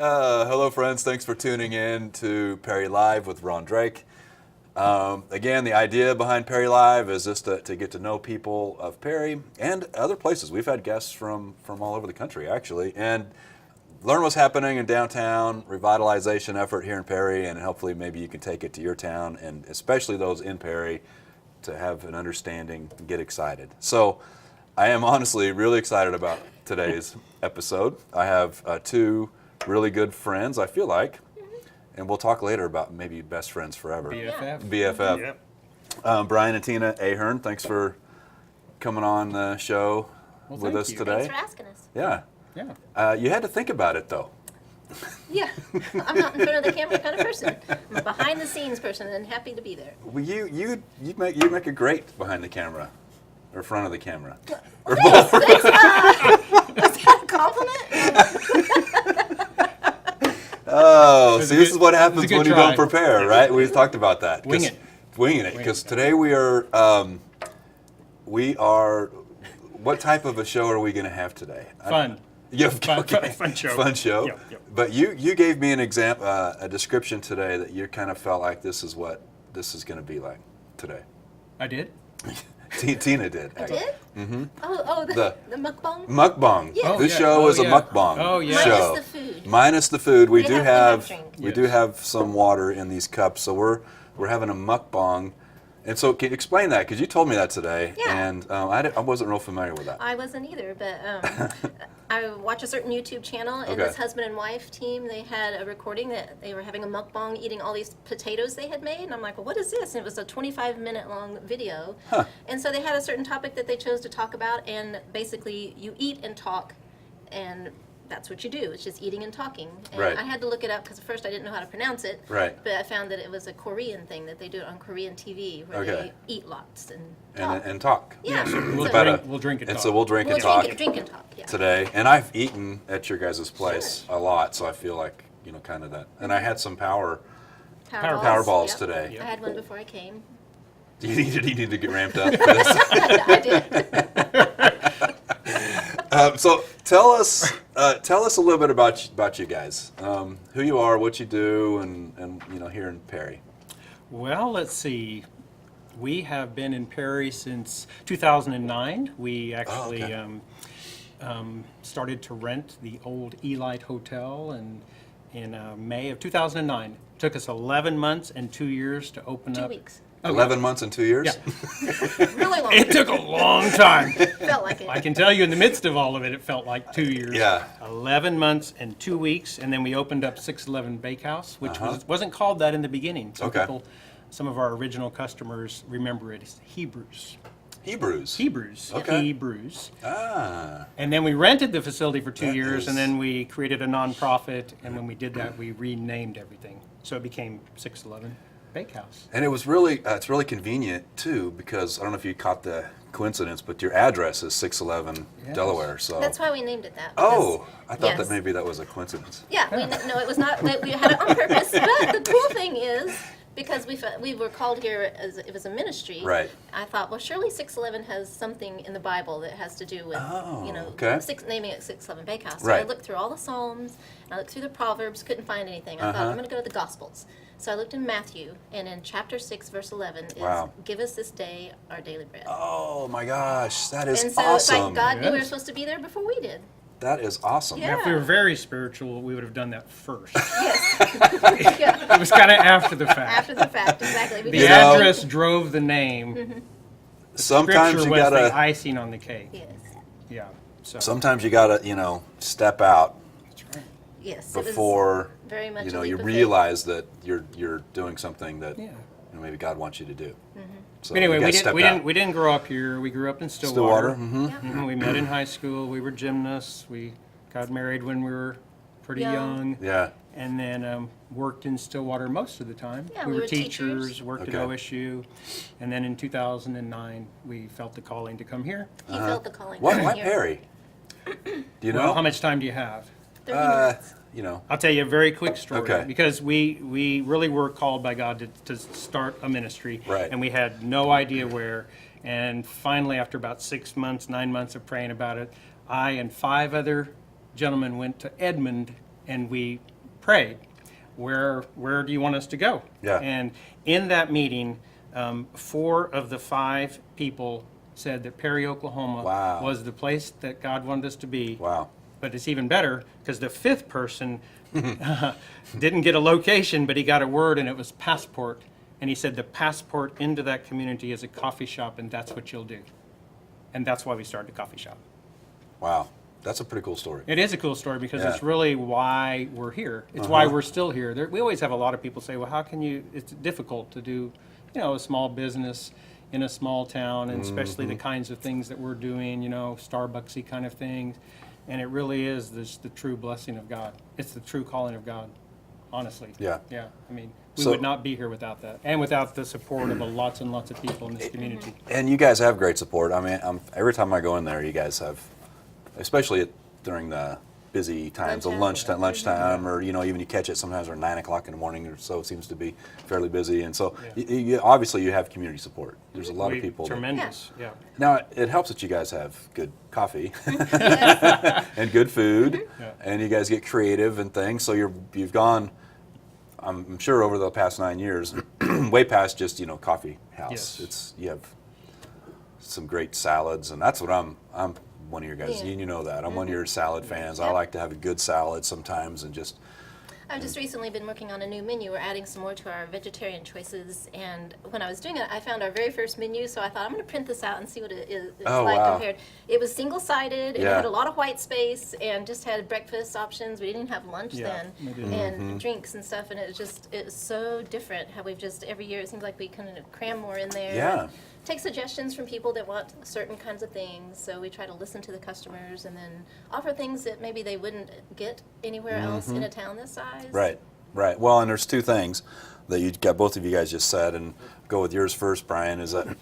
Hello, friends. Thanks for tuning in to Perry Live with Ron Drake. Again, the idea behind Perry Live is just to get to know people of Perry and other places. We've had guests from all over the country, actually, and learn what's happening in downtown, revitalization effort here in Perry, and hopefully maybe you can take it to your town, and especially those in Perry, to have an understanding and get excited. So I am honestly really excited about today's episode. I have two really good friends, I feel like, and we'll talk later about maybe best friends forever. BFF. BFF. Yep. Brian and Tina Ahern, thanks for coming on the show with thank us you. today. Thanks for asking us. Yeah. Yeah. You had to think about it, though. Yeah, I'm not in front of the camera kind of person. I'm a behind the scenes person and happy to be there. Well, you make a great behind the camera, or front of the camera, or Thanks, both. thanks. Was that a compliment? Oh, was see, a this good- is what it was a happens good when you try. don't prepare, right? We've talked about that. Wing it. Winging it, because today we are. What type of a show are we going to have today? Fun. Yeah, Fun- okay. fun show. Fun show. Yep, yep. But you gave me an example, a description today that you kind of felt like this is what this is going to be like today. I did? Tina did. I actually. did? Mm-hmm. Oh, The- the mukbang? Mukbang. Yeah. Oh, This yeah. show Oh, is a yeah. mukbang Oh, yeah. show. Minus the food. Minus the food. We They do have have drink. we do Yes. have some water in these cups, so we're having a mukbang. And so, can you explain that? Because you told me that today, Yeah. and I wasn't real familiar with that. I wasn't either, but I watch a certain YouTube channel, and Okay. this husband and wife team, they had a recording that they were having a mukbang eating all these potatoes they had made, and I'm like, well, what is this? And it was a 25-minute long video. Huh. And so they had a certain topic that they chose to talk about, and basically you eat and talk, and that's what you do. It's just eating and talking. And Right. I had to look it up because at first I didn't know how to pronounce it. Right. But I found that it was a Korean thing that they do it on Korean TV where Okay. they eat lots and talk. And talk. Yeah. We'll About drink, a- we'll drink and And talk. so we'll drink We'll and talk drink and talk. Yeah. today. And I've eaten at your guys' place a lot, so I feel like kind of that. And I had some power balls Yep. today. Yep. I had one before I came. You need to get ramped up for this. I did. So tell us a little bit about you guys, who you are, what you do, and here in Perry. Well, let's see. We have been in Perry since 2009. We actually okay. started to rent the old Elite Hotel in May of 2009. Took us 11 months and 2 years to open 2 up. weeks. 11 months and 2 years. Yeah. Really long. It took a long time. Felt like it. I can tell you in the midst of all of it, it felt like 2 years. Yeah. 11 months and 2 weeks, and then we opened up 611 Bakehouse, which wasn't called that in the beginning. Okay. Some of our original customers remember it as Hebrews. Hebrews. Hebrews. Okay. Hebrews. Ah. And then we rented the facility for 2 That years, is- and then we created a nonprofit, and when we did that, we renamed everything. So it became 611 Bakehouse. And it was really it's really convenient too, because I don't know if you caught the coincidence, but your address is 611 Yes. Delaware. So. That's why we named it that. Oh, I thought yes. that maybe that was a coincidence. Yeah, no, it was not. We had it on purpose. But the cool thing is, because we were called here as it was a ministry. Right. I thought, well, surely 611 has something in the Bible that has to do with, Oh, okay. naming it 611 Bakehouse. So Right. I looked through all the Psalms, and I looked through the Proverbs, couldn't find anything. I thought, I'm going to go to the Gospels. So I looked in Matthew, and in chapter 6, verse 11, is, Wow. give us this day our daily bread. Oh my gosh, that is And so awesome. it's like God knew we were Yes. supposed to be there before we did. That is awesome. Yeah. If we were very spiritual, we would have done that first. Yes. Yeah. It was kind of after the fact. After the fact, exactly. We The You just- know- address drove the name. Sometimes Scripture you was the gotta. icing on the cake. Yes. Yeah. So. Sometimes you gotta, step out That's right. Yes. it was before very much a you leap of faith. realize that you're doing something that Yeah. maybe God wants you to do. So But anyway, you we gotta didn't step we out. didn't we didn't grow up here. We grew up in Stillwater. Stillwater. Yeah. We met in high school. We were gymnasts. We got married when we were pretty young, Yeah. and then worked in Stillwater most of the time. Yeah, we we were were teachers, teachers. worked Okay. at OSU, and then in 2009 we felt the calling to come here. He felt the calling. Why, to why come here. Perry? Do you know? Well, how much time do you have? 30 minutes. I'll tell you a very quick story. Okay. Because we really were called by God to start a ministry. Right. And we had no idea where. And finally, after about 6 months, 9 months of praying about it, I and 5 other gentlemen went to Edmond, and we prayed, where do you want us to go? Yeah. And in that meeting, 4 of the 5 people said that Perry, Oklahoma Wow. was the place that God wanted us to be. Wow. But it's even better because the 5th person didn't get a location, but he got a word, and it was passport. And he said the passport into that community is a coffee shop, and that's what you'll do. And that's why we started a coffee shop. Wow. That's a pretty cool story. It is a cool story because Yeah. it's really why we're here. It's why we're still here. We always have a lot of people say, well, how can you, it's difficult to do, a small business in a small town, and especially the kinds of things that we're doing, Starbucksy kind of things. And it really is the true blessing of God. It's the true calling of God, honestly. Yeah. Yeah. I mean, we So- would not be here without that, and without the support of lots and lots of people in this community. And you guys have great support. I mean, every time I go in there, you guys have, especially during the busy times of lunchtime, or even you catch it sometimes around 9 o'clock in the morning or so. It seems to be fairly busy, and so obviously you have community support. There's a lot of people. Tremendous. Yeah. Now it helps that you guys have good coffee and good food, Yeah. and you guys get creative and things. So you've gone, I'm sure, over the past 9 years, way past just coffee house. Yes. You have some great salads, and that's what I'm one of your guys. Yeah. You know that I'm one of your salad fans. I Yep. like to have a good salad sometimes, and just I've just recently been working on a new menu. We're adding some more to our vegetarian choices, and when I was doing it, I found our very first menu, so I thought I'm going to print this out and see what it is it's Oh, like wow. compared. It was single-sided, and it Yeah. had a lot of white space, and just had breakfast options. We didn't have lunch Yeah, then, we didn't. and drinks and stuff, and it's so different how we've just, every year, it seems like we kind of cram more in there. Yeah. And take suggestions from people that want certain kinds of things, so we try to listen to the customers and then offer things that maybe they wouldn't get anywhere else in a town this size. Right. Well, and there's 2 things that you got, both of you guys just said, and go with yours first, Brian, is that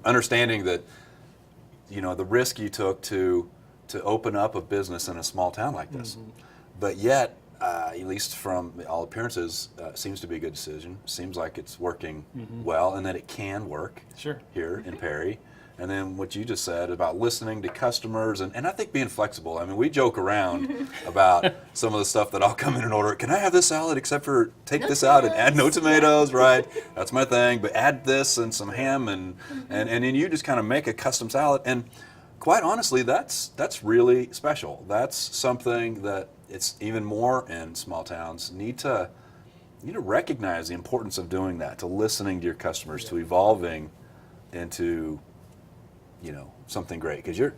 understanding that the risk you took to open up a business in a small town like this, but yet, at least from all appearances, seems to be a good decision. Seems like it's working well, and that it can work Sure. here in Perry. And then what you just said about listening to customers, and I think being flexible. I mean, we joke around about some of the stuff that I'll come in and order. Can I have this salad except for take No this out and tomatoes." add no tomatoes, right? That's my thing. But add this and some ham, and then you just kind of make a custom salad. And quite honestly, that's really special. That's something that it's even more in small towns need to recognize the importance of doing that, to listening to your customers, to evolving into something great, because you're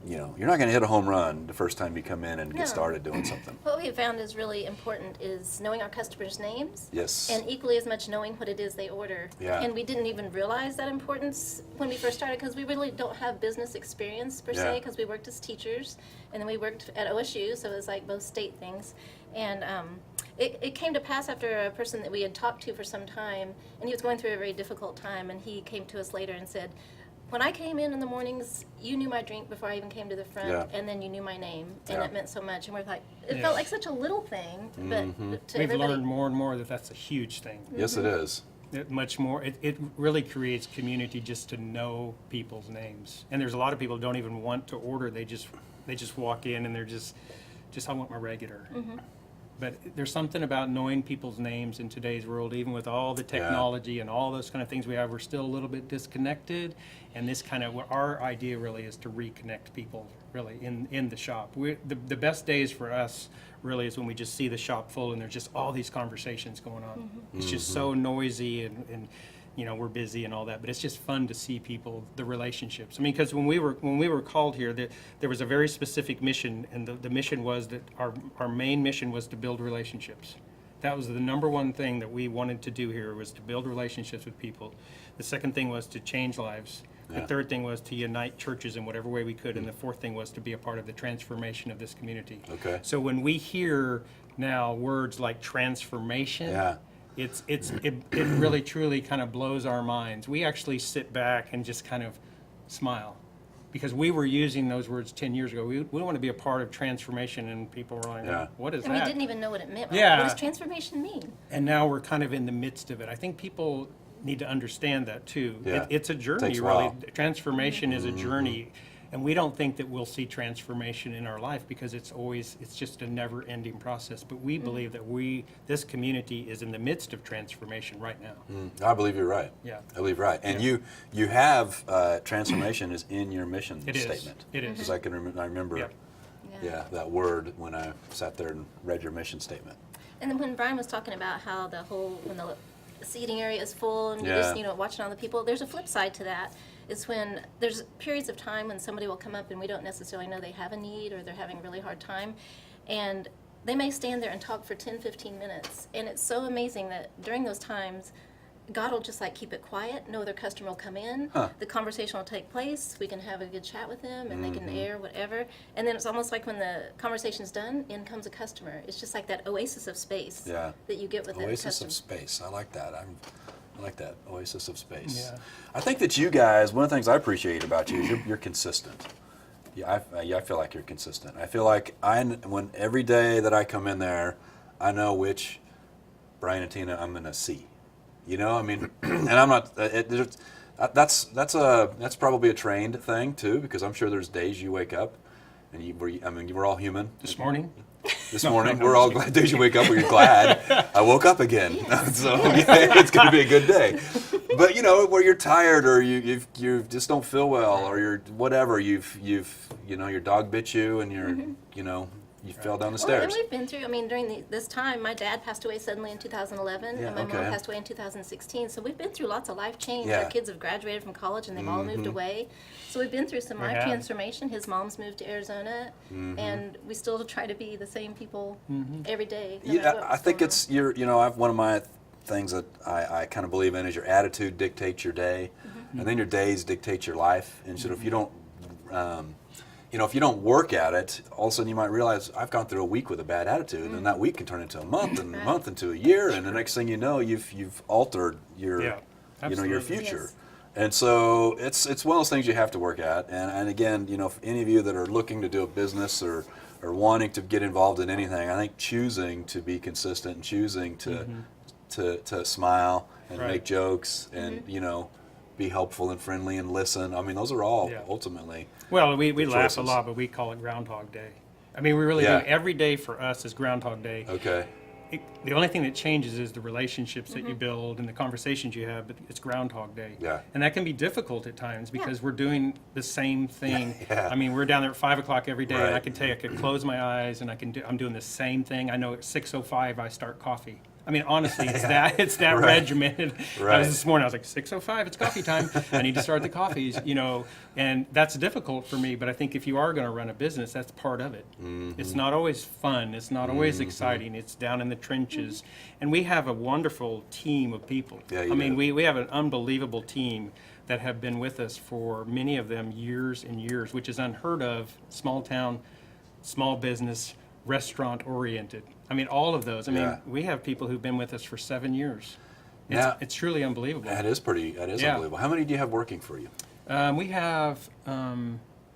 not going to hit a home run the first time you come in and No. get started doing something. What we have found is really important is knowing our customers' names. Yes. And equally as much knowing what it is they order. Yeah. And we didn't even realize that importance when we first started because we really don't have business experience per Yeah. se because we worked as teachers and then we worked at OSU, so it was like both state things. And it came to pass after a person that we had talked to for some time, and he was going through a very difficult time, and he came to us later and said, when I came in the mornings, you knew my drink before I even came to the front, Yeah. and then you knew my name, and Yeah. it meant so much. And we're like, it Yeah. felt like such a little thing, but to We've everybody. learned more and more that that's a huge thing. Yes, it is. Much more. It really creates community just to know people's names. And there's a lot of people who don't even want to order. They just walk in and they're just I want my regular. But there's something about knowing people's names in today's world, even with all the technology and all those kind of things we have, we're still a little bit disconnected. And this kind of, our idea really is to reconnect people really in the shop. The best days for us really is when we just see the shop full and there's just all these conversations going on. It's just so noisy and we're busy and all that, but it's just fun to see people, the relationships. I mean, because when we were called here, there was a very specific mission, and the mission was that our main mission was to build relationships. That was the number one thing that we wanted to do here, was to build relationships with people. The second thing was to change lives. The Yeah. third thing was to unite churches in whatever way we could, and the fourth thing was to be a part of the transformation of this community. Okay. So when we hear now words like transformation, Yeah. it really truly kind of blows our minds. We actually sit back and just kind of smile because we were using those words 10 years ago. We want to be a part of transformation, and people were like, Yeah. what is And we that? didn't even know what it meant. We're Yeah. like, what does transformation mean? And now we're kind of in the midst of it. I think people need to understand that too. Yeah. It's a journey, Takes a really. while. Transformation is a journey. And we don't think that we'll see transformation in our life because it's just a never-ending process. But we believe that this community is in the midst of transformation right now. I believe you're right. Yeah. I believe right. And Yeah. you have transformation is in your mission It is. statement. It is. Because I remember Yeah. yeah, that word when I sat there and read your mission statement. And then when Brian was talking about how when the seating area is full and you're Yeah. just, watching all the people, there's a flip side to that. It's when there's periods of time when somebody will come up and we don't necessarily know they have a need or they're having a really hard time. And they may stand there and talk for 10, 15 minutes. And it's so amazing that during those times, God will just like keep it quiet. No other customer will come in. Huh. The conversation will take place. We can have a good chat with them and they can air whatever. And then it's almost like when the conversation's done, in comes a customer. It's just like that oasis of space Yeah. that you get with that Oasis customer. of space. I like that. I like that. Oasis of space. Yeah. I think that you guys, one of the things I appreciate about you is you're consistent. Yeah, I feel like you're consistent. I feel like when every day that I come in there, I know which Brian and Tina I'm going to see. You know, I mean, and I'm not. That's probably a trained thing too, because I'm sure there's days you wake up, and we're all human. This morning, This morning, we're all glad days you wake up where you're glad I woke up again. So yeah, it's going to be a good day. But where you're tired or you just don't feel well or you're whatever, your dog bit you and you fell down the Well, and stairs. we've been through, during this time, my dad passed away suddenly in 2011, Yeah, and my okay. mom passed away in 2016. So we've been through lots of life change. Yeah. Our kids have graduated from college, and they've all moved away. So we've been through some We life have. transformation. His mom's moved to Arizona, and we still try to be the same people every day. No matter Yeah, what's I think going it's I've one of my things that I kind of believe in is your attitude dictates your day, and then your days dictate your life. And so if you don't, if you don't work at it, all of a sudden you might realize I've gone through a week with a bad attitude, and that week can turn into a month, and a Right. month into a year, and the next thing you know, you've altered your Yeah, your absolutely. future. Yes. And so it's one of those things you have to work at. And again, if any of you that are looking to do a business or wanting to get involved in anything, I think choosing to be consistent and choosing to smile and Right. make jokes and be helpful and friendly and listen. I mean, those are all Yeah. ultimately. well, we The laugh a choices. lot, but we call it Groundhog Day. We really Yeah. do. Every day for us is Groundhog Day. Okay. The only thing that changes is the relationships that you build and the conversations you have, but it's Groundhog Day. Yeah. And that can be difficult at times because we're doing the same thing. Yeah. We're down there at 5 o'clock every day, and I Right. can tell you, I could close my eyes and I'm doing the same thing. I know at 6:05 I start coffee. Honestly, it's that Right. regimented. Right. This morning I was like, 6:05, it's coffee time. I need to start the coffees, and that's difficult for me. But I think if you are going to run a business, that's part of it. It's not always fun. It's not always exciting. It's down in the trenches. And we have a wonderful team of people. Yeah, you do. We have an unbelievable team that have been with us for many of them years and years, which is unheard of. Small town, small business, restaurant oriented. All of those. Yeah. We have people who've been with us for 7 years. Now- It's truly unbelievable. That is Yeah. unbelievable. How many do you have working for you? We have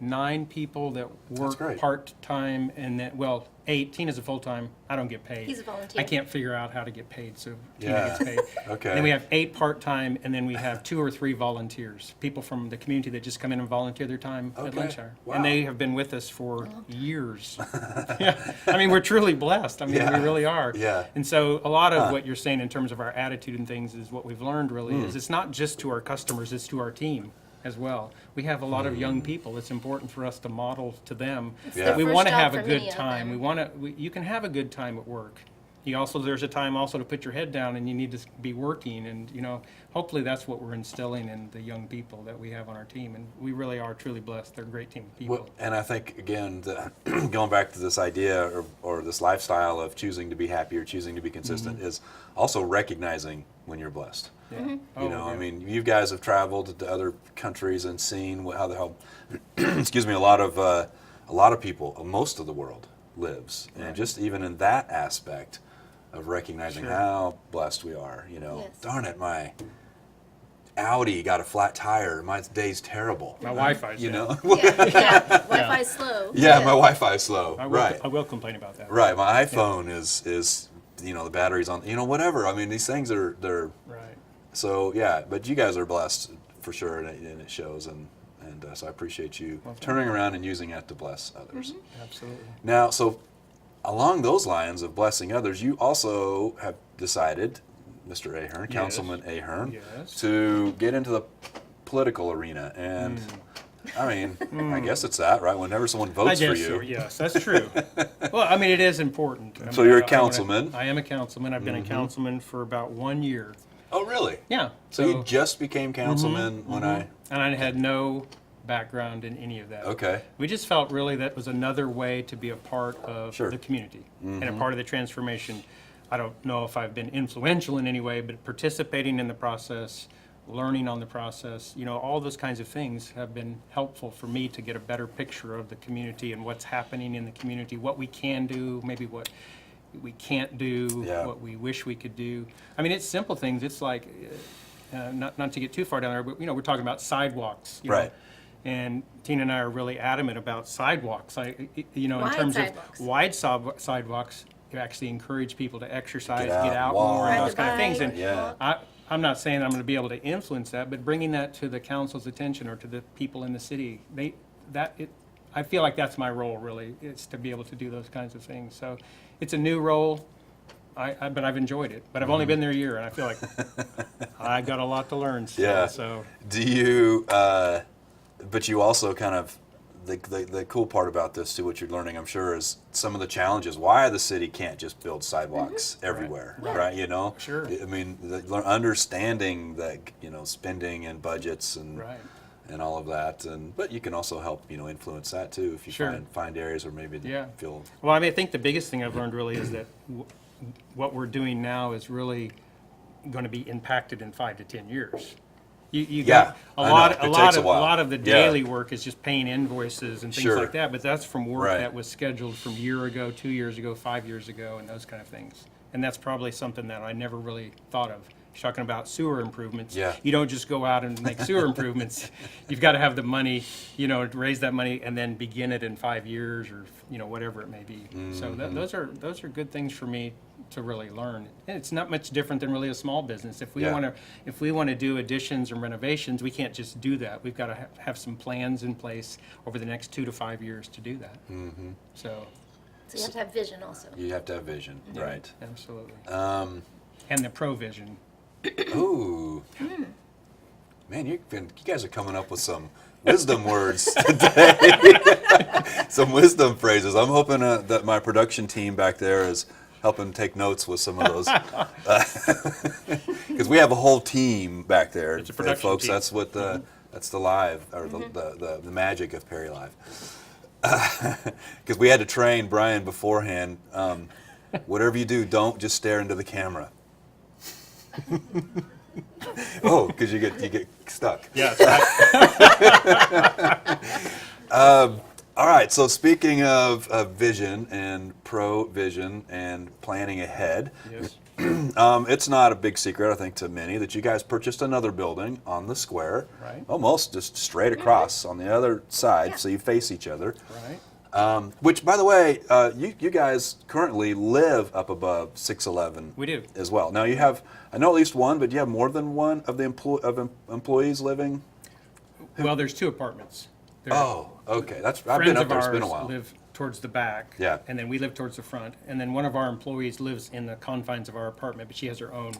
9 people that work great. part-time, and then, 8. Tina's a full-time. I don't get paid. He's a volunteer. I can't figure out how to get paid, so Tina Yeah. gets paid. Okay. Then we have 8 part-time, and then we have 2 or 3 volunteers, people from the community that just come in and volunteer their time at Okay. lunch hour. Wow. And they have been with us for years. Yeah. We're truly blessed. Yeah. We really are. Yeah. And so a lot of what you're saying in terms of our attitude and things is what we've learned really is it's not just to our customers, it's to our team as well. We have a lot of young people. It's important for us to model to them It's Yeah. their we first want to job have a for good many of time. them. You can have a good time at work. There's a time also to put your head down and you need to be working. And, hopefully that's what we're instilling in the young people that we have on our team. And we really are truly blessed. They're a great team of people. Well, and I think again, going back to this idea or this lifestyle of choosing to be happy or choosing to be consistent is also recognizing when you're blessed. Yeah. Mm-hmm. Yeah. You guys have traveled to other countries and seen how excuse me, a lot of people, most of the world lives, and just even in that aspect of recognizing Sure. how blessed we are. Yes. Darn it, my Audi got a flat tire. My day's terrible. My Wi-Fi's down. Yeah. Wi-Fi's slow. Yeah, my Wi-Fi is slow. I will complain about that. Right, my iPhone is the battery's on. Whatever. These things they're Right. so yeah. But you guys are blessed for sure, and it shows. And And so I appreciate you Well, thank turning around and using that to bless others. Absolutely. Now, so along those lines of blessing others, you also have decided, Mr. Ahern, Yes. Councilman Ahern, Yes. to get into the political arena. And I mean, I guess it's that, right? Whenever someone I votes for guess you. so, yes, that's true. Well, I mean, it is important. I So mean, you're a I councilman. I am a councilman. I've been a councilman for about 1 year. Oh, really? Yeah. So you just became councilman when I. And I had no background in any of that. Okay. We just felt really that was another way to be a part of Sure. the community and a part of the transformation. I don't know if I've been influential in any way, but participating in the process, learning on the process, you know, all those kinds of things have been helpful for me to get a better picture of the community and what's happening in the community, what we can do, maybe what we can't do, Yeah. what we wish we could do. I mean, it's simple things. It's like, not to get too far down there, but, you know, we're talking about sidewalks. You know, Right. and Tina and I are really adamant about sidewalks. You know, in Wide terms sidewalks. of wide sidewalks, you actually encourage people to exercise, Get out, get out walk. more, and Ride those the kind of things. bike, And Yeah. I'm not saying I'm going to be able to influence that, but bringing that to the council's attention or to the people in the city, I feel like that's my role really, is to be able to do those kinds of things. So it's a new role, but I've enjoyed it. But I've only been there a year, and I feel like I got a lot to learn still. Yeah. So Do you? But you also kind of the cool part about this too, what you're learning, I'm sure, is some of the challenges why the city can't just build sidewalks everywhere, right? You know, Sure. I mean, understanding that spending and budgets and Right. and all of that, but you can also help influence that too if you Sure. find areas where maybe Yeah. feel Well, I mean, I think the biggest thing I've learned really is that what we're doing now is really going to be impacted in 5 to 10 years. You Yeah, got I a know. lot, It a takes lot a of while. the Yeah. daily work is just paying invoices and things Sure. like that. But that's from work Right. that was scheduled from a year ago, 2 years ago, 5 years ago, and those kind of things. And that's probably something that I never really thought of. You're talking about sewer improvements. Yeah. You don't just go out and make sewer improvements. You've got to have the money, to raise that money and then begin it in 5 years or whatever it may be. So Mm-hmm. those are good things for me to really learn. And it's not much different than really a small business. If we Yeah. want to do additions and renovations, we can't just do that. We've got to have some plans in place over the next 2 to 5 years to do that. Mm-hmm. So So you have to have vision also. you have to have vision, right? absolutely. Um, And the provision. Ooh. Man, you guys are coming up with some wisdom words today. Some wisdom phrases. I'm hoping that my production team back there is helping take notes with some of those. Because we have a whole team back there, It's a production folks. team. That's what that's the live, or the magic of Perry Live. Because we had to train Brian beforehand. Whatever you do, don't just stare into the camera. Oh, because you get stuck. Yeah, that's right. All right. So speaking of vision and provision and planning ahead, Yes. it's not a big secret, I think, to many that you guys purchased another building on the square, Right. almost just straight across on the other side, Yeah. so you face each other. Right. Which, by the way, you guys currently live up above 611. We do. As well. Now you have, I know at least one, but do you have more than one of the employees living? Well, there's 2 apartments. There- Oh, okay. I've been Friends up of there. It's ours been a while. live towards the back. Yeah. And then we live towards the front. And then one of our employees lives in the confines of our apartment, but she has her own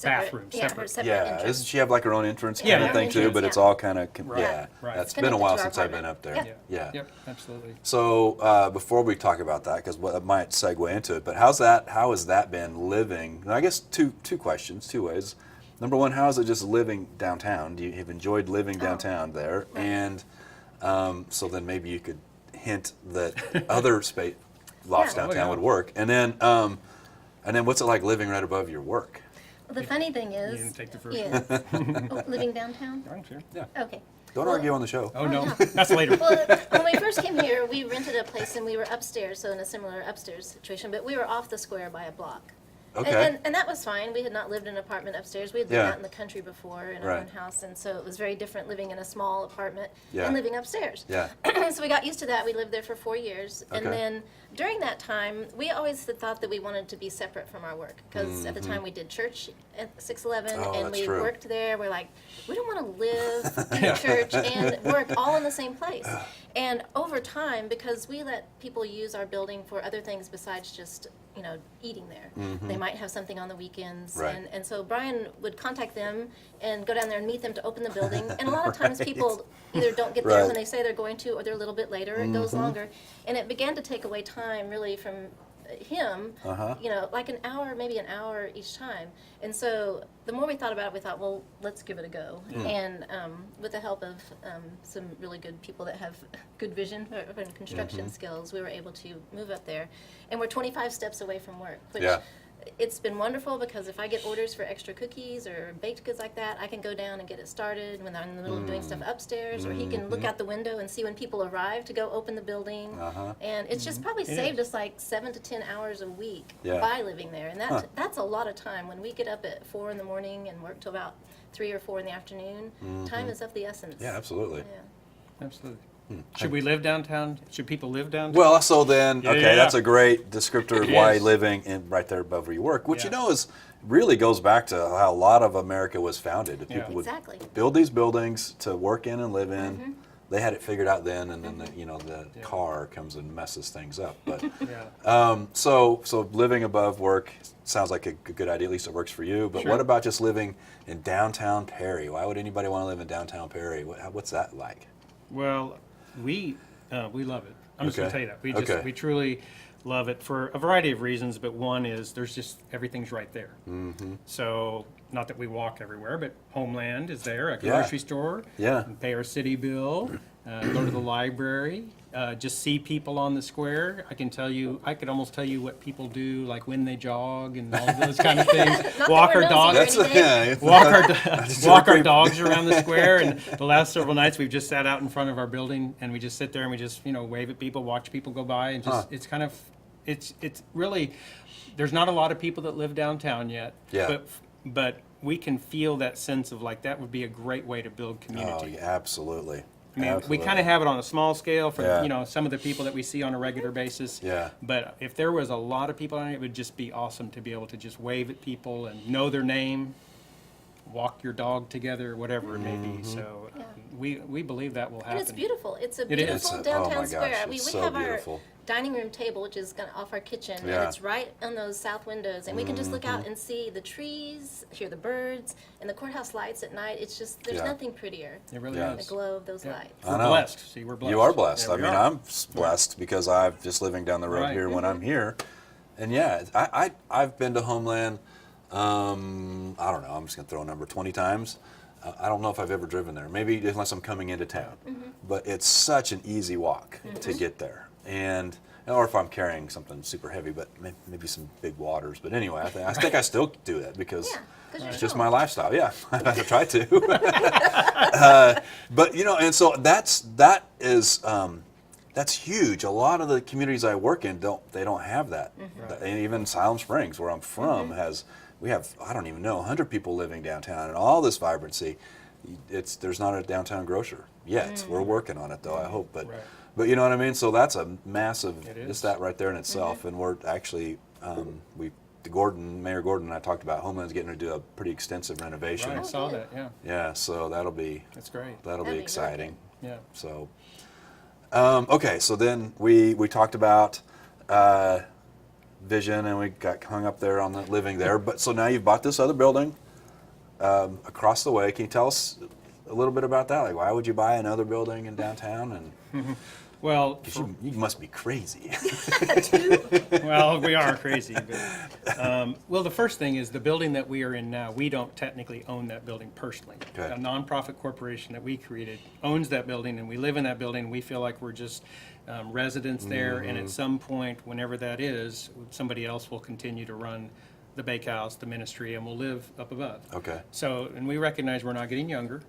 bathroom, Yeah, her separate. separate Yeah, entrance. doesn't she have like her own entrance Yeah, kind of yeah. thing too? Entrance, But it's yeah. all kind of Right, yeah. right. That's It's been a while connected to since our I've been up there. apartment. Yeah. Yep, absolutely. So before we talk about that, because it might segue into it, but how has that been living? And I guess two questions, 2 ways. Number one, how is it just living downtown? Do you have enjoyed living downtown there? right. And so then maybe you could hint that other space lofts Yeah. downtown Oh, yeah. would work. And then what's it like living right above your work? Well, the funny thing You is, didn't take the first yeah. Oh, living downtown? I'm sure. Okay. Don't Well, argue on the show. Oh, no, yeah. that's later. Well, when we first came here, we rented a place and we were upstairs, so in a similar upstairs situation, but we were off the square by a block. Okay. And that was fine. We had not lived in an apartment upstairs. We had lived Yeah. out in the country before in our Right. own house, and so it was very different living in a small apartment Yeah. and living upstairs. Yeah. So we got used to that. We lived there for 4 years, and Okay. then during that time, we always had thought that we wanted to be separate from our work because at the time we did church at 611, Oh, and that's we true. worked there. We're like, we don't want to live in a church and work all in the same place. And over time, because we let people use our building for other things besides just eating there. They might have something on the weekends. Right. And so Brian would contact them and go down there and meet them to open the building. And a lot of times people either don't get there Right. when they say they're going to, or they're a little bit later. It goes longer. And it began to take away time really from him, like an hour, maybe an hour each time. And so the more we thought about it, we thought, well, let's give it a go. And with the help of some really good people that have good vision and construction skills, we were able to move up there. And we're 25 steps away from work, which Yeah. it's been wonderful because if I get orders for extra cookies or baked goods like that, I can go down and get it started when I'm in the middle of doing stuff upstairs, or he can look out the window and see when people arrive to go open the building. And it's just probably saved us like 7 to 10 hours a week Yeah. by living there. And that's a lot of time. When we get up at 4 in the morning and work till about 3 or 4 in the afternoon, time is of the essence. Yeah, absolutely. Yeah. Absolutely. Should we live downtown? Should people live downtown? Well, so then, Yeah, okay, yeah, that's yeah. a great descriptor of It why is. living in right there above where you work, which Yeah. is really goes back to how a lot of America was founded. Yeah. People would Exactly. build these buildings to work in and live in. They had it figured out then, and then the car comes and messes things up. But Yeah. so living above work sounds like a good idea. At least it works for you. But Sure. what about just living in downtown Perry? Why would anybody want to live in downtown Perry? What's that like? Well, we love it. I'm just going to Okay. tell you that. Okay. We truly love it for a variety of reasons, but one is there's just everything's right there. So not that we walk everywhere, but Homeland is there, a Yeah. grocery store. Yeah. Pay our city bill, go to the library, just see people on the square. I could almost tell you what people do, like when they jog and all of those kind of things. Not Walk that our we're dogs. nosy or anything. Walk our dogs around the square, and the last several nights we've just sat out in front of our building and we just sit there and we just wave at people, watch people go by, and just it's kind of it's really there's not a lot of people that live downtown yet. Yeah. But we can feel that sense of like that would be a great way to build Oh, community. yeah, absolutely. I mean, Absolutely. we kind of have it on a small scale for Yeah. some of the people that we see on a regular basis. Yeah. But if there was a lot of people on it, it would just be awesome to be able to just wave at people and know their name, walk your dog together, whatever it may be. So Yeah. we believe that will happen. And it's beautiful. It's a It is. beautiful It's a- oh downtown my gosh, square. it's We so have beautiful. our dining room table, which is off our kitchen, Yeah. and it's right on those south windows, and we can just look Mm-hmm. out and see the trees, hear the birds, and the courthouse lights at night. It's just there's Yeah. nothing prettier. It really Yeah. The is. glow of those Yeah. lights. I We're know. blessed. See, we're blessed. You are blessed. Yeah, I we mean, are. I'm blessed because I'm just living down the road Right. here when I'm here. And yeah, I've been to Homeland, I don't know, I'm just going to throw a number, 20 times. I don't know if I've ever driven there, maybe unless I'm coming into town. But it's such an easy walk to get there. Or if I'm carrying something super heavy, but maybe some big waters. But anyway, I think I still do that because Yeah, 'cause you're it's just strong. my lifestyle. Yeah, I try to. But and so that's huge. A lot of the communities I work in don't have that. And even Siloam Springs, where I'm from, we have I don't even know 100 people living downtown and all this vibrancy. There's not a downtown grocer yet. We're working on it though. I hope, but Right. but you know what I mean. So that's a massive. It is. Just that right there in itself, and we're actually Mayor Gordon and I talked about Homeland's getting to do a pretty extensive renovation. Right, I Oh, saw good. that. Yeah, Yeah, so that'll be that's great. that'll That'd be be exciting. Yeah. So, okay, so then we talked about vision, and we got hung up there on the living there. But so now you've bought this other building across the way. Can you tell us a little bit about that? Like, why would you buy another building in downtown? And Well, 'cause you must be crazy. well, we are crazy. But, well, the first thing is the building that we are in now, we don't technically own that building personally. Okay. A nonprofit corporation that we created owns that building, and we live in that building. We feel like we're just residents there, and at some point, whenever that is, somebody else will continue to run the bakehouse, the ministry, and we'll live up above. Okay. So, and we recognize we're not getting younger,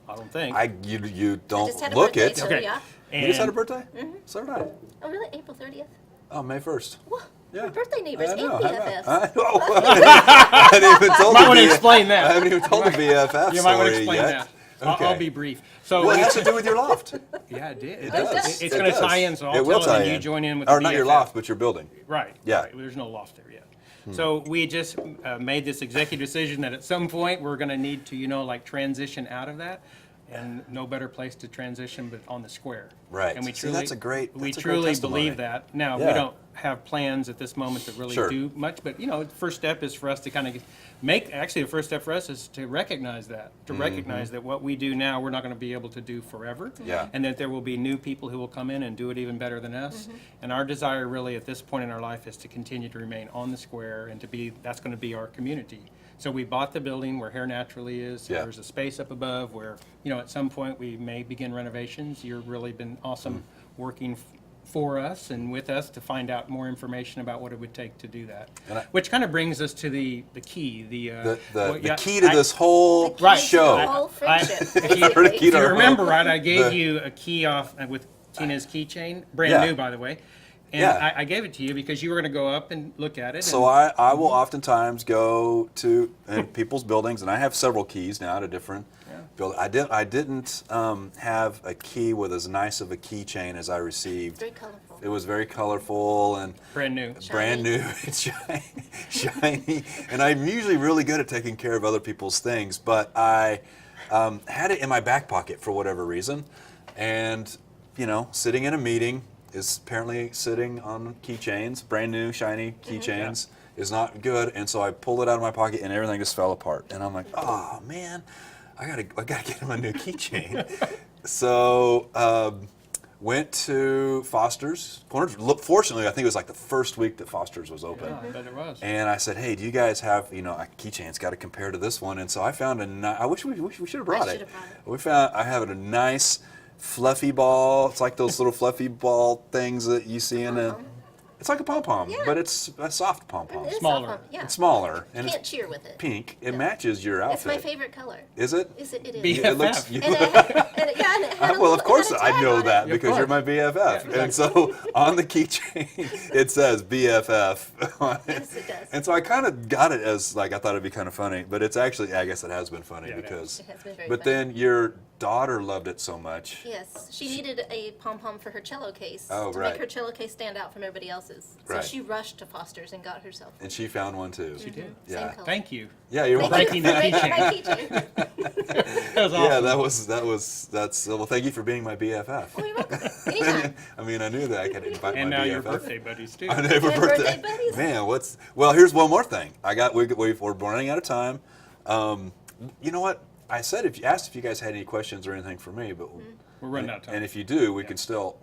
I don't think. You don't just had a look birthday, it. so Okay. yeah. You just had a And- birthday? So did I. Oh, really? April 30th? Oh, May 1st. Whoa. Yeah. We're birthday neighbors I and know, BFFs. I know. I haven't even told Might the want to BF explain that. I haven't even told the BFF You might want to story explain yet. that. I'll Okay. be brief. So Well, it has to do with your loft. yeah, it did. It does. It's It going to does. tie in, so I'll It will tell it, and tie you in. join in with Or the not your BFF. loft, but your building. Right. Yeah. Right. There's no loft there yet. So we just made this executive decision that at some point we're going to need to, like transition out of that, and no better place to transition but on the square. Right. And we See, truly, that's a great- we that's a great truly testimony. believe that. Now Yeah. we don't have plans at this moment to really Sure. do much, but the first step is for us to kind of the first step for us is to recognize that, recognize that what we do now we're not going to be able to do forever. Yeah. And that there will be new people who will come in and do it even better than us. And our desire really at this point in our life is to continue to remain on the square and that's going to be our community. So we bought the building where Hair Naturally is. Yeah. There's a space up above where, at some point we may begin renovations. You've really been awesome working for us and with us to find out more information about what it would take to do that. And Which kind of brings us to the key. The key to this whole Right. show. The whole friendship, The key basically. to If you our remember home. right, I gave The- you a key off with Tina's keychain, brand Yeah. new, by the way. And Yeah. I gave it to you because you were going to go up and look at it. So and, I will oftentimes go to people's buildings, and I have several keys now to different buildings. I didn't have a key with as nice of a keychain as I received. Very colorful. It was very colorful and brand new. brand new. It's shiny. And I'm usually really good at taking care of other people's things, but I had it in my back pocket for whatever reason, and sitting in a meeting is apparently sitting on keychains, brand new shiny keychains, is not good. And so I pulled it out of my pocket and everything just fell apart. And I'm like, oh man, I gotta get him a new keychain. So went to Foster's Corners. Fortunately, I think it was like the first week that Foster's was open. Yeah, I bet it was. And I said, hey, do you guys have, a keychain? It's got to compare to this one. And so I found I wish we should have brought I it. should have brought it. I have a nice fluffy ball. It's like those little fluffy ball things that you see in a, it's like a pom-pom, Yeah. but it's a soft pom-pom. It's Smaller. soft, yeah. It's smaller and Can't it's cheer with it. pink. It matches your outfit. It's my favorite color. Is it? It is. BFF. It looks, And it had a well, little- of course it had a I tag know on it. that Of because you're my course. BFF. Yeah, And so on the keychain, it says BFF on it. Yes, it does. And so I kind of got it as I thought it'd be kind of funny, but it's actually, I guess it has been funny Yeah, it because, It has been very but funny. then your daughter loved it so much. Yes, she needed a pom-pom for her cello case Oh, to right. make her cello case stand out from everybody else's. So Right. she rushed to Foster's and got herself. And she found one too. She did. Yeah. Same color. Thank you. Yeah, you're welcome. Breaking the Breaking keychain. my keychain. That was awesome. Yeah, well, thank you for being my BFF. Oh, you're welcome. Anytime. I mean, I knew that I could invite And my now BFF. your birthday buddies too. I know, for And birthday. birthday buddies. Man, well, here's one more thing. We're running out of time. You know what? I said asked if you guys had any questions or anything for me, but We're running out of time. and if you do, we can still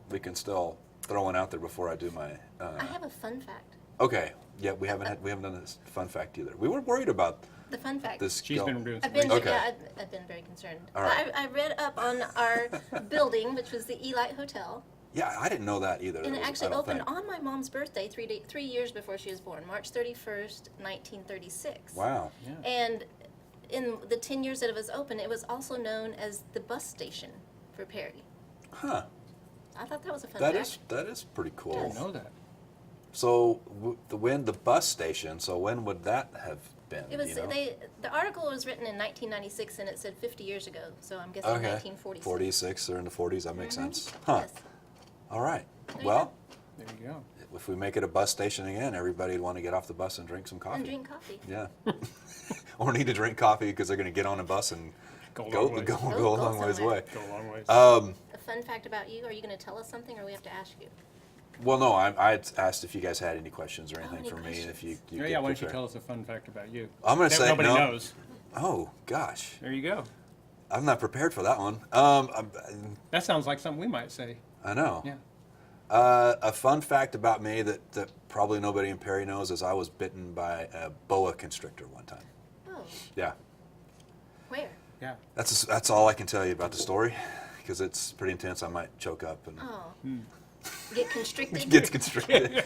throw one out there before I do my. I have a fun fact. Okay. Yeah, we haven't done this fun fact either. We were worried about The fun fact. this. She's been doing some I've been, research. Okay. yeah, I've been very concerned. All right. I read up on our building, which was the Elite Hotel, Yeah, I didn't know that either. and it I actually don't opened think. on my mom's birthday, 3 years before she was born, March 31st, 1936. Wow. Yeah. And in the 10 years that it was open, it was also known as the bus station for Perry. Huh. I thought that was a fun That fact. is pretty cool. I didn't know that. So when the bus station? So when would that have been? It was you know? the article was written in 1996 and it said 50 years ago, so I'm guessing Okay. 1946. 46 or in the 40s. That makes sense. Huh. Yes. All right. There you Well, There you go. if we make it a bus station again, everybody'd want to get off the bus and drink some coffee. And drink coffee. Yeah. Or need to drink coffee because they're going to get on a bus and Go a go long ways. a long ways somewhere. away. Go a long ways. A fun fact about you, are you going to tell us something or we have to ask you? Well, no, I asked if you guys had any questions or anything any for me. And if you yeah, could why don't you prepare. tell us a fun fact about you? I'm going That to say nobody no. knows. Oh, gosh. There you go. I'm not prepared for that one. That sounds like something we might say. I know. Yeah. A fun fact about me that probably nobody in Perry knows is I was bitten by a boa constrictor one time. Oh, Yeah. where? Yeah. That's all I can tell you about the story because it's pretty intense. I might choke up and Oh. Get constricted? gets constricted.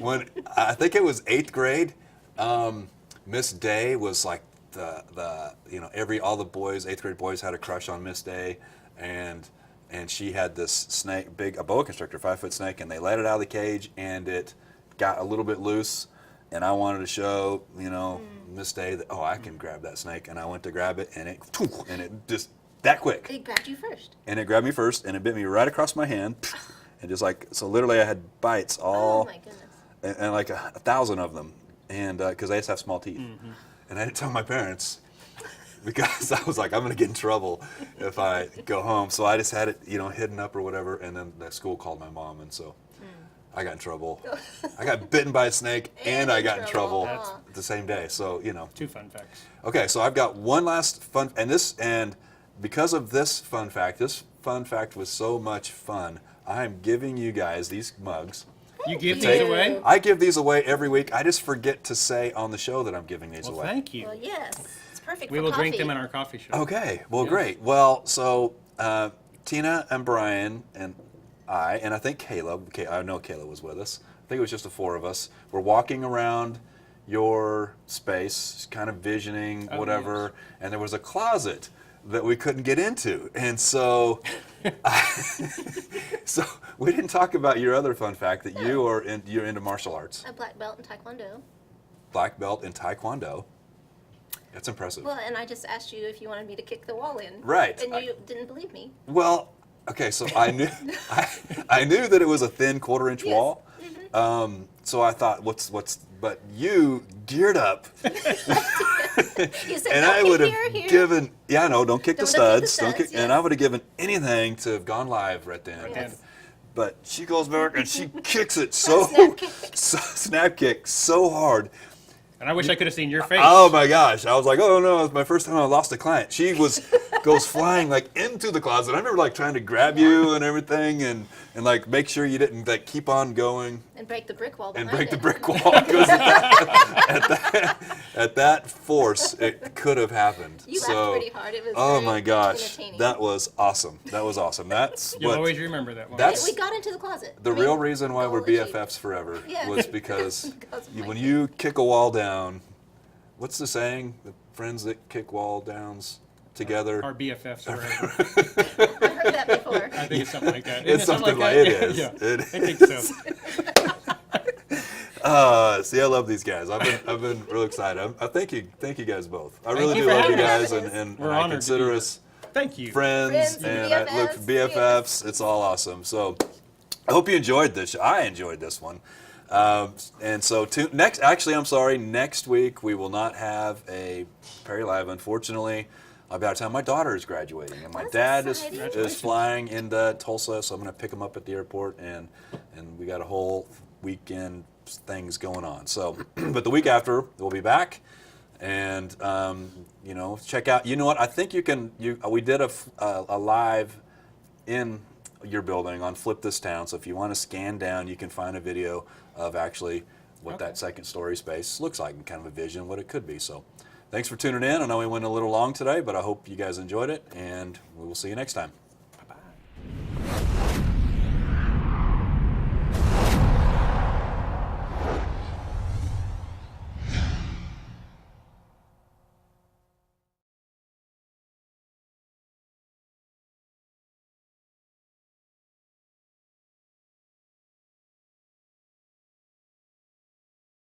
When I think it was 8th grade, Miss Day was like the all the boys, 8th grade boys had a crush on Miss Day, and she had this snake, a boa constrictor, 5-foot snake, and they let it out of the cage and it got a little bit loose, and I wanted to show, Miss Day that, I can grab that snake. And I went to grab it, and it just that quick. It grabbed you first. And it grabbed me first, and it bit me right across my hand. And just like, so literally I had bites Oh my goodness. and like 1,000 of them. And because I just have small teeth. And I didn't tell my parents because I was like, I'm going to get in trouble if I go home. So I just had it, hidden up or whatever. And then the school called my mom, and so I got in trouble. I got bitten by a snake, and I got in trouble the same day. So, 2 fun facts. Okay, so I've got one last fun, and because of this fun fact was so much fun, I'm giving you guys these mugs. You give Thank these you. away? I give these away every week. I just forget to say on the show that I'm giving these Well, away. thank you. Well, yes. It's perfect We for will coffee. drink them in our coffee shop. Okay, well, Yes. great. Well, so Tina and Brian and I think Caleb, I know Caleb was with us. I think it was just the 4 of us. We're walking around your space, kind of visioning, Oh, whatever, yes. and there was a closet that we couldn't get into. And so, so we didn't talk about your other fun fact that you're into martial arts, A black belt in Taekwondo. black belt in Taekwondo. That's impressive. Well, and I just asked you if you wanted me to kick the wall in. Right. And you didn't believe me. Well, okay, so I knew I knew that it was a thin 1/4-inch Yes. wall. So I thought, but you geared up, You said, and "Don't I kick would here, have here." given, don't kick the Don't kick the studs, studs, and yes. I would have given anything to have gone live right then. Right Yes. then. But she goes back and she kicks it so Snap kick. snap kick so hard. And I wish I could have seen your face. Oh my gosh! I was like, oh no, it's my first time I lost a client. She goes flying like into the closet. I remember like trying to grab you and everything, and like make sure you didn't like keep on going And break the brick wall and behind break the it. brick wall. Because at that force, it could have happened. You laughed pretty hard. It was oh very my gosh, entertaining. that was awesome. That was awesome. That's You'll what. always remember that one. That's- We got into the closet. The I mean, real reason why we're goal achieved. BFFs forever Yeah. was because Because of my when kid. you kick a wall down, what's the saying? The friends that kick wall downs together. Our BFFs forever. I've heard that before. I think it's something like that. It's Isn't it something like that? it is. Yeah, It I think is. so. See, I love these guys. I've been real excited. I thank you guys both. I really you do for love you having guys, us. and We're I honored to consider be here. us Thank you. friends, Friends, and I look for BFFs, BFFs. It's all awesome. So I hope you enjoyed this. I enjoyed this one. And so next week we will not have a Perry Live. Unfortunately, I'll be out of town. My daughter is graduating, and my That's dad exciting. is flying into Tulsa, so I'm going to pick him up at the airport, and we got a whole weekend things going on. So, but the week after we'll be back. And check out. You know what? I think you can. We did a live in your building on Flip This Town. So if you want to scan down, you can find a video of actually what Okay. that second story space looks like and kind of a vision what it could be. So, thanks for tuning in. I know we went a little long today, but I hope you guys enjoyed it, and we will see you next time.